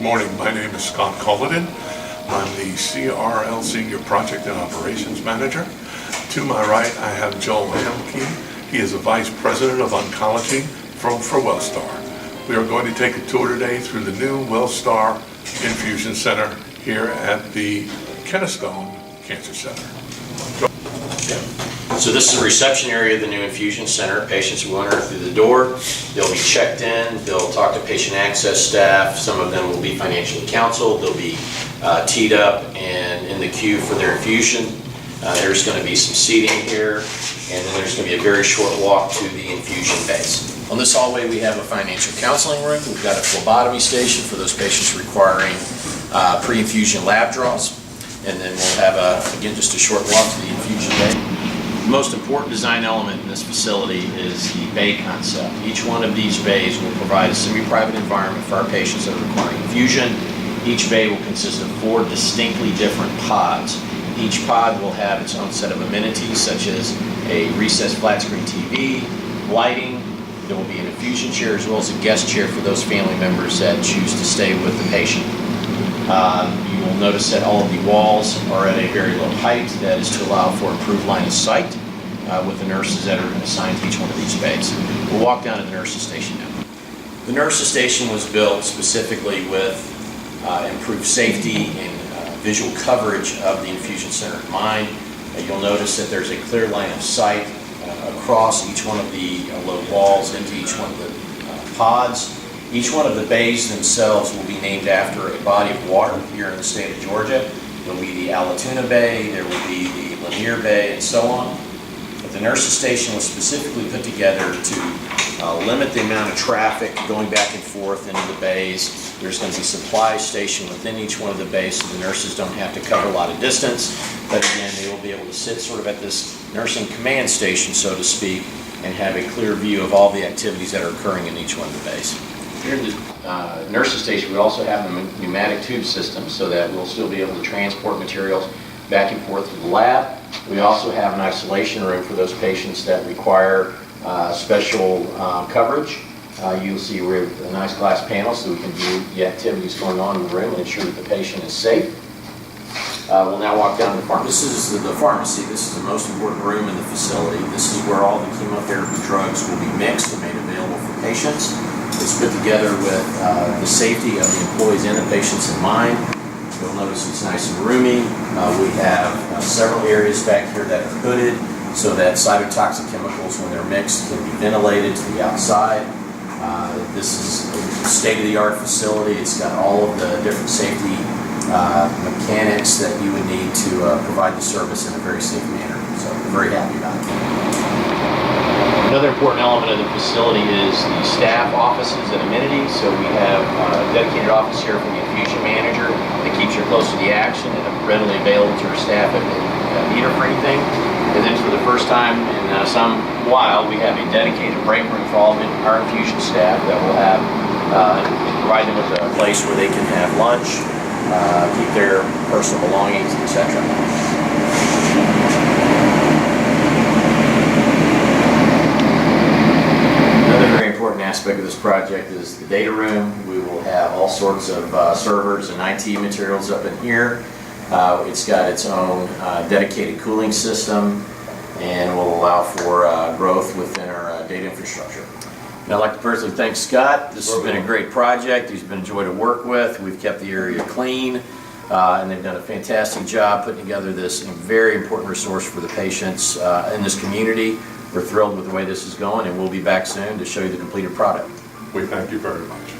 Good morning. My name is Scott Kolodin. I'm the CRL Senior Project and Operations Manager. To my right, I have Joel Helmke. He is the Vice President of Oncology for WellStar. We are going to take a tour today through the new WellStar Infusion Center here at the Kennestone Cancer Center. So this is the reception area of the new infusion center. Patients will enter through the door. They'll be checked in. They'll talk to patient access staff. Some of them will be financially counseled. They'll be teed up and in the queue for their infusion. There's going to be some seating here, and then there's going to be a very short walk to the infusion base. On this hallway, we have a financial counseling room. We've got a phlebotomy station for those patients requiring pre-infusion lab draws. And then we'll have, again, just a short walk to the infusion bay. The most important design element in this facility is the bay concept. Each one of these bays will provide a semi-private environment for our patients that are requiring infusion. Each bay will consist of 4 distinctly different pods. Each pod will have its own set of amenities, such as a recessed flat screen TV, lighting. There will be an infusion chair as well as a guest chair for those family members that choose to stay with the patient. You will notice that all of the walls are at a very low height. That is to allow for improved line of sight with the nurses that are assigned to each one of these bays. We'll walk down to the nurses station now. The nurses station was built specifically with improved safety and visual coverage of the infusion center in mind. You'll notice that there's a clear line of sight across each one of the low walls into each one of the pods. Each one of the bays themselves will be named after a body of water here in the state of Georgia. There will be the Allatoona Bay, there will be the Lanier Bay, and so on. But the nurses station was specifically put together to limit the amount of traffic going back and forth into the bays. There's going to be a supply station within each one of the bays so the nurses don't have to cover a lot of distance. But again, they will be able to sit sort of at this nursing command station, so to speak, and have a clear view of all the activities that are occurring in each one of the bays. Here in the nurses station, we also have a pneumatic tube system so that we'll still be able to transport materials back and forth to the lab. We also have an isolation room for those patients that require special coverage. You'll see we have a nice glass panel so we can view the activities going on in the room and ensure that the patient is safe. We'll now walk down to the pharmacy. This is the pharmacy. This is the most important room in the facility. This is where all the chemotherapy drugs will be mixed and made available for patients. It's put together with the safety of the employees and the patients in mind. You'll notice it's nice and roomy. We have several areas back here that are hooded so that cytotoxic chemicals, when they're mixed, can be ventilated to the outside. This is a state-of-the-art facility. It's got all of the different safety mechanics that you would need to provide the service in a very safe manner. So we're very happy about it. Another important element of the facility is the staff offices and amenities. So we have a dedicated office here for the infusion manager that keeps her close to the action and readily available to her staff if they need her for anything. And then for the first time in some while, we have a dedicated break room for all of our infusion staff that will have provide them with a place where they can have lunch, keep their personal belongings, etc. Another very important aspect of this project is the data room. We will have all sorts of servers and IT materials up in here. It's got its own dedicated cooling system and will allow for growth within our data infrastructure. And I'd like to personally thank Scott. This has been a great project. He's been a joy to work with. We've kept the area clean and they've done a fantastic job putting together this very important resource for the patients in this community. We're thrilled with the way this is going, and we'll be back soon to show you the completed product. We thank you very much.